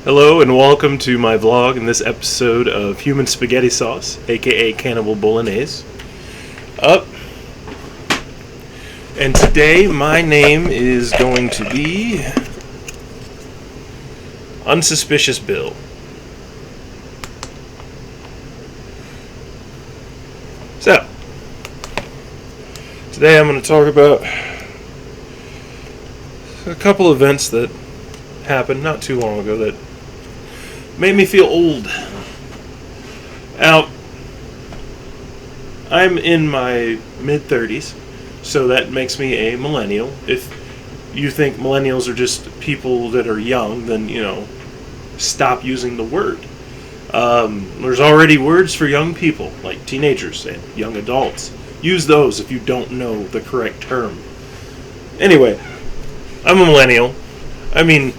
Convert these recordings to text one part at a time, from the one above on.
Hello and welcome to my vlog in this episode of Human Spaghetti Sauce, aka Cannibal Bolognese. And today my name is going to be Unsuspicious Bill. So, today I'm going to talk about a couple events that happened not too long ago that made me feel old. Now, I'm in my mid-30s, so that makes me a millennial. If you think millennials are just people that are young, then, stop using the word. There's already words for young people, like teenagers and young adults. Use those if you don't know the correct term. Anyway, I'm a millennial. I mean,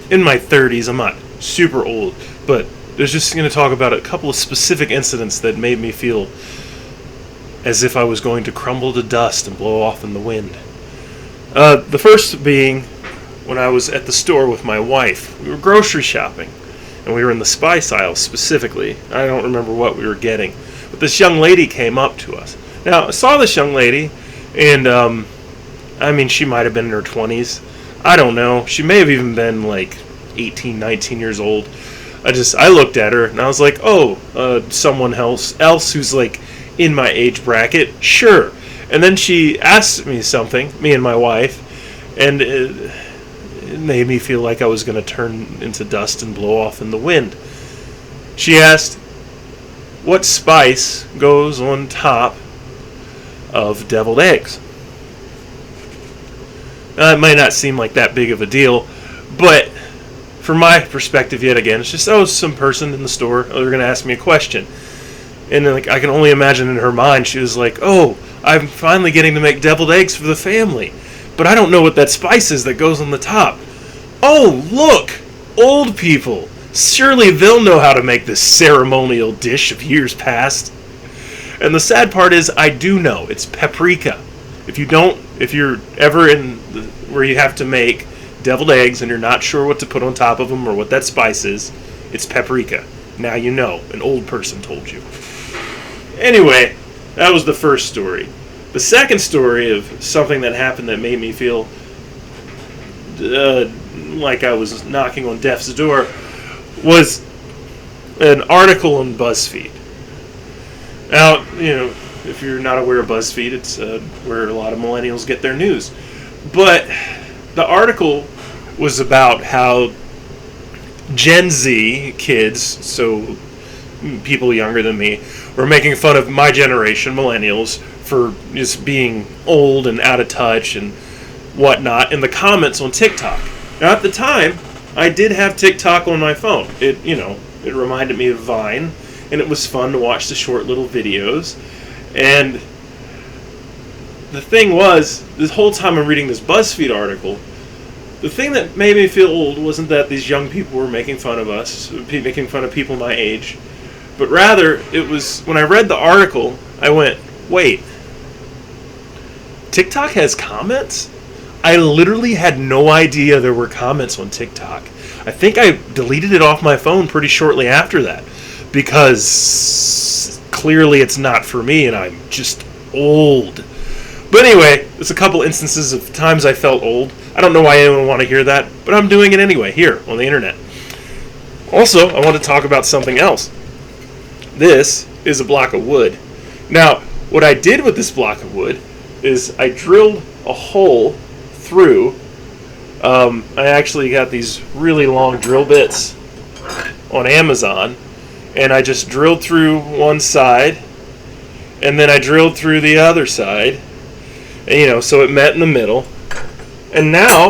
in my 30s, I'm not super old, but there's just going to talk about a couple of specific incidents that made me feel as if I was going to crumble to dust and blow off in the wind. The first being when I was at the store with my wife. We were grocery shopping, and we were in the spice aisle specifically. I don't remember what we were getting, but this young lady came up to us. Now, I saw this young lady, and she might have been in her 20s. I don't know. She may have even been like 18, 19 years old. I looked at her and I was like, someone else who's like in my age bracket, sure. And then she asked me something, me and my wife, and it made me feel like I was going to turn into dust and blow off in the wind. She asked, what spice goes on top of deviled eggs? It might not seem like that big of a deal, but from my perspective, yet again, it's just, some person in the store, they're going to ask me a question. And I can only imagine in her mind, she was like, I'm finally getting to make deviled eggs for the family, but I don't know what that spice is that goes on the top. Oh, look, old people. Surely they'll know how to make this ceremonial dish of years past. And the sad part is, I do know. It's paprika. If you're ever in where you have to make deviled eggs and you're not sure what to put on top of them or what that spice is, it's paprika. Now you know. An old person told you. Anyway, that was the first story. The second story of something that happened that made me feel like I was knocking on death's door was an article on BuzzFeed. Now, if you're not aware of BuzzFeed, it's where a lot of millennials get their news. But the article was about how Gen Z kids, so people younger than me, were making fun of my generation, millennials, for just being old and out of touch and whatnot in the comments on TikTok. Now, at the time, I did have TikTok on my phone. It reminded me of Vine, and it was fun to watch the short little videos. And the thing was, this whole time I'm reading this BuzzFeed article, the thing that made me feel old wasn't that these young people were making fun of us, making fun of people my age, but rather it was when I read the article, I went, wait, TikTok has comments? I literally had no idea there were comments on TikTok. I think I deleted it off my phone pretty shortly after that, because clearly it's not for me and I'm just old. But anyway, there's a couple instances of times I felt old. I don't know why anyone would want to hear that, but I'm doing it anyway, here, on the internet. Also, I want to talk about something else. This is a block of wood. Now, what I did with this block of wood is I drilled a hole through. I actually got these really long drill bits on Amazon, and I just drilled through one side, and then I drilled through the other side, and, so it met in the middle. And now,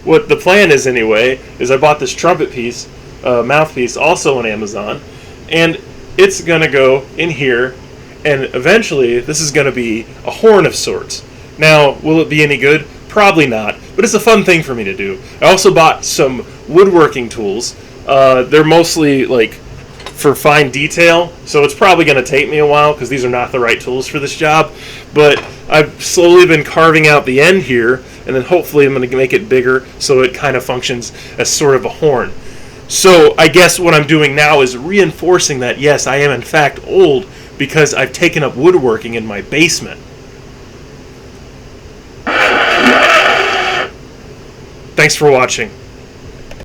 what the plan is anyway, is I bought this trumpet piece, mouthpiece, also on Amazon, and it's going to go in here, and eventually this is going to be a horn of sorts. Now, will it be any good? Probably not, but it's a fun thing for me to do. I also bought some woodworking tools. They're mostly for fine detail, so it's probably going to take me a while because these are not the right tools for this job, but I've slowly been carving out the end here and then hopefully I'm going to make it bigger so it kind of functions as sort of a horn. So I guess what I'm doing now is reinforcing that, yes, I am in fact old because I've taken up woodworking in my basement. Thanks for watching.